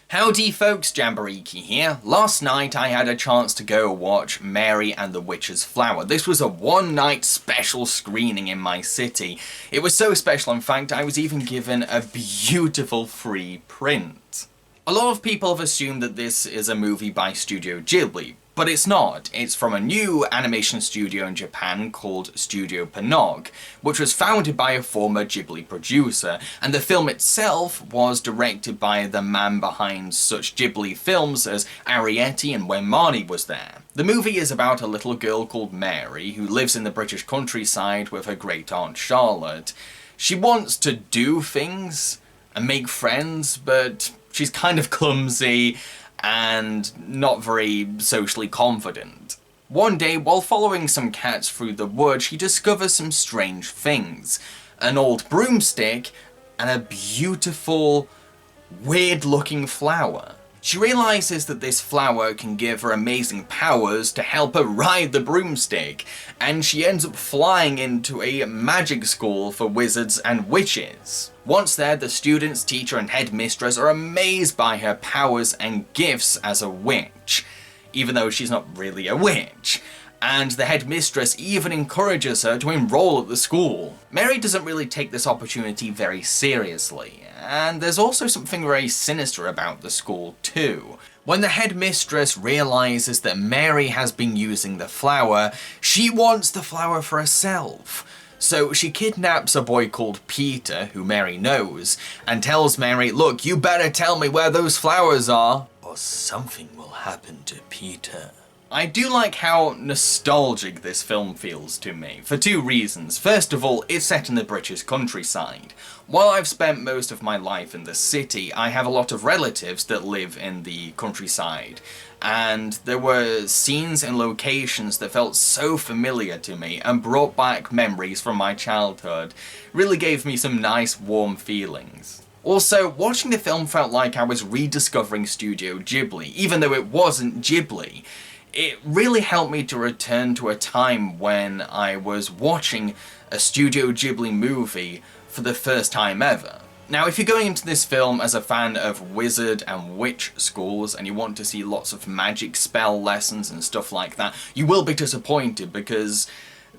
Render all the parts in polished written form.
Howdy folks, Jambareeqi here. Last night I had a chance to go watch Mary and the Witch's Flower. This was a one-night special screening in my city. It was so special, in fact, I was even given a beautiful free print. A lot of people have assumed that this is a movie by Studio Ghibli, but it's not. It's from a new animation studio in Japan called Studio Ponoc, which was founded by a former Ghibli producer, and the film itself was directed by the man behind such Ghibli films as Arrietty and When Marnie Was There. The movie is about a little girl called Mary who lives in the British countryside with her great aunt Charlotte. She wants to do things and make friends, but she's kind of clumsy and not very socially confident. One day, while following some cats through the woods, she discovers some strange things. An old broomstick and a beautiful, weird-looking flower. She realises that this flower can give her amazing powers to help her ride the broomstick, and she ends up flying into a magic school for wizards and witches. Once there, the students, teacher and headmistress are amazed by her powers and gifts as a witch, even though she's not really a witch. And the headmistress even encourages her to enroll at the school. Mary doesn't really take this opportunity very seriously, and there's also something very sinister about the school too. When the headmistress realizes that Mary has been using the flower, she wants the flower for herself. So she kidnaps a boy called Peter, who Mary knows, and tells Mary, "Look, you better tell me where those flowers are, or something will happen to Peter." I do like how nostalgic this film feels to me, for two reasons. First of all, it's set in the British countryside. While I've spent most of my life in the city, I have a lot of relatives that live in the countryside, and there were scenes and locations that felt so familiar to me and brought back memories from my childhood. Really gave me some nice warm feelings. Also, watching the film felt like I was rediscovering Studio Ghibli, even though it wasn't Ghibli. It really helped me to return to a time when I was watching a Studio Ghibli movie for the first time ever. Now, if you're going into this film as a fan of wizard and witch schools and you want to see lots of magic spell lessons and stuff like that, you will be disappointed because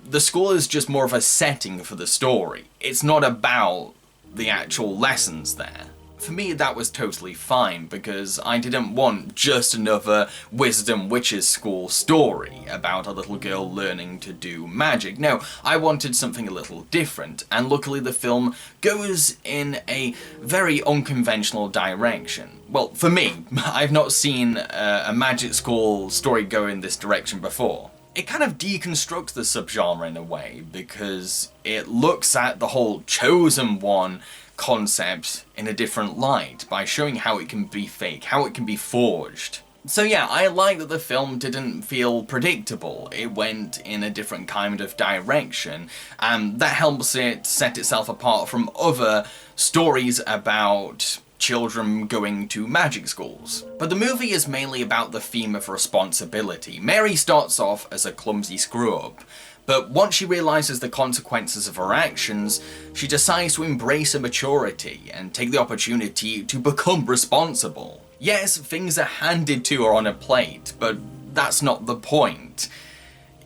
the school is just more of a setting for the story. It's not about the actual lessons there. For me, that was totally fine, because I didn't want just another wizard and witches school story about a little girl learning to do magic. No, I wanted something a little different, and luckily the film goes in a very unconventional direction. Well, for me, I've not seen a magic school story go in this direction before. It kind of deconstructs the subgenre in a way, because it looks at the whole chosen one concept in a different light by showing how it can be fake, how it can be forged. So yeah, I like that the film didn't feel predictable. It went in a different kind of direction, and that helps it set itself apart from other stories about children going to magic schools. But the movie is mainly about the theme of responsibility. Mary starts off as a clumsy screw-up, but once she realises the consequences of her actions, she decides to embrace her maturity and take the opportunity to become responsible. Yes, things are handed to her on a plate, but that's not the point.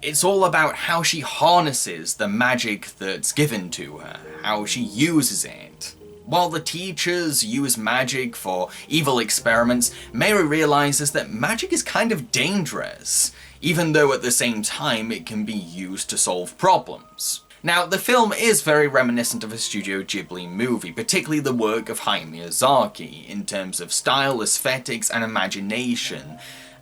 It's all about how she harnesses the magic that's given to her, how she uses it. While the teachers use magic for evil experiments, Mary realises that magic is kind of dangerous, even though at the same time it can be used to solve problems. Now, the film is very reminiscent of a Studio Ghibli movie, particularly the work of Hayao Miyazaki, in terms of style, aesthetics, and imagination.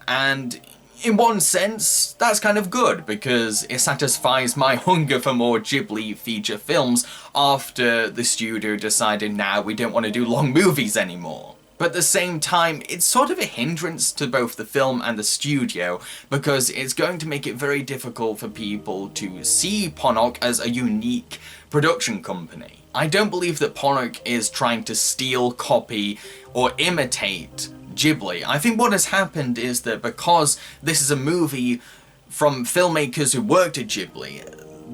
And in one sense, that's kind of good, because it satisfies my hunger for more Ghibli feature films after the studio decided, nah, we don't want to do long movies anymore. But at the same time, it's sort of a hindrance to both the film and the studio, because it's going to make it very difficult for people to see Ponoc as a unique production company. I don't believe that Ponoc is trying to steal, copy, or imitate Ghibli. I think what has happened is that because this is a movie from filmmakers who worked at Ghibli,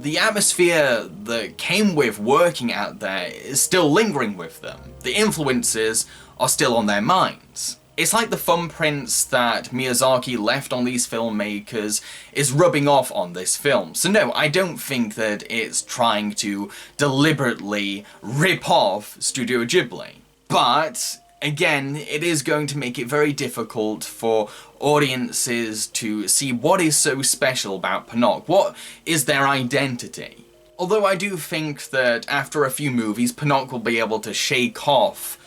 the atmosphere that came with working out there is still lingering with them. The influences are still on their minds. It's like the thumbprints that Miyazaki left on these filmmakers is rubbing off on this film. So no, I don't think that it's trying to deliberately rip off Studio Ghibli. But again, it is going to make it very difficult for audiences to see what is so special about Ponoc. What is their identity? Although I do think that after a few movies, Ponoc will be able to shake off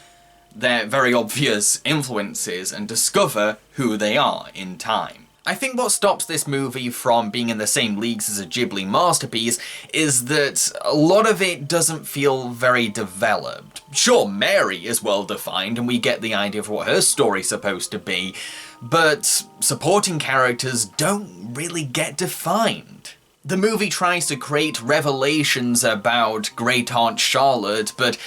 their very obvious influences and discover who they are in time. I think what stops this movie from being in the same leagues as a Ghibli masterpiece is that a lot of it doesn't feel very developed. Sure, Mary is well defined and we get the idea of what her story's supposed to be, but supporting characters don't really get defined. The movie tries to create revelations about Great Aunt Charlotte, but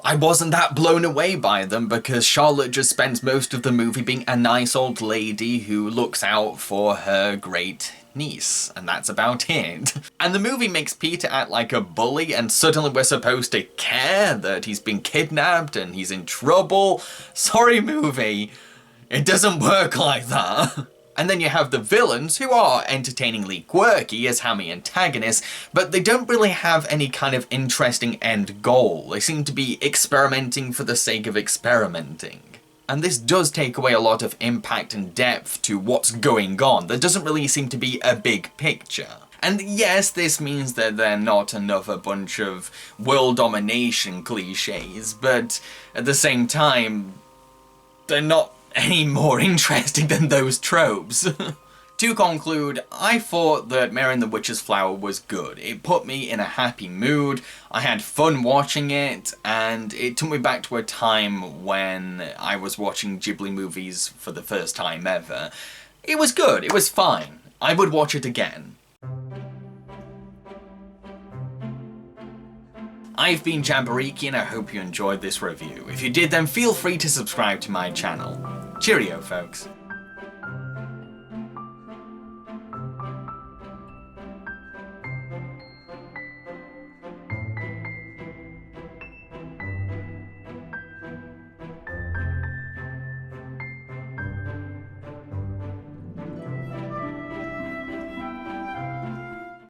I wasn't that blown away by them because Charlotte just spends most of the movie being a nice old lady who looks out for her great niece, and that's about it. And the movie makes Peter act like a bully, and suddenly we're supposed to care that he's been kidnapped and he's in trouble. Sorry, movie. It doesn't work like that. And then you have the villains, who are entertainingly quirky as hammy antagonists, but they don't really have any kind of interesting end goal. They seem to be experimenting for the sake of experimenting. And this does take away a lot of impact and depth to what's going on. There doesn't really seem to be a big picture. And yes, this means that they're not another bunch of world domination cliches, but at the same time, they're not any more interesting than those tropes. To conclude, I thought that Mary and the Witch's Flower was good. It put me in a happy mood, I had fun watching it, and it took me back to a time when I was watching Ghibli movies for the first time ever. It was good, it was fine. I would watch it again. I've been Jambareeqi and I hope you enjoyed this review. If you did, then feel free to subscribe to my channel. Cheerio, folks.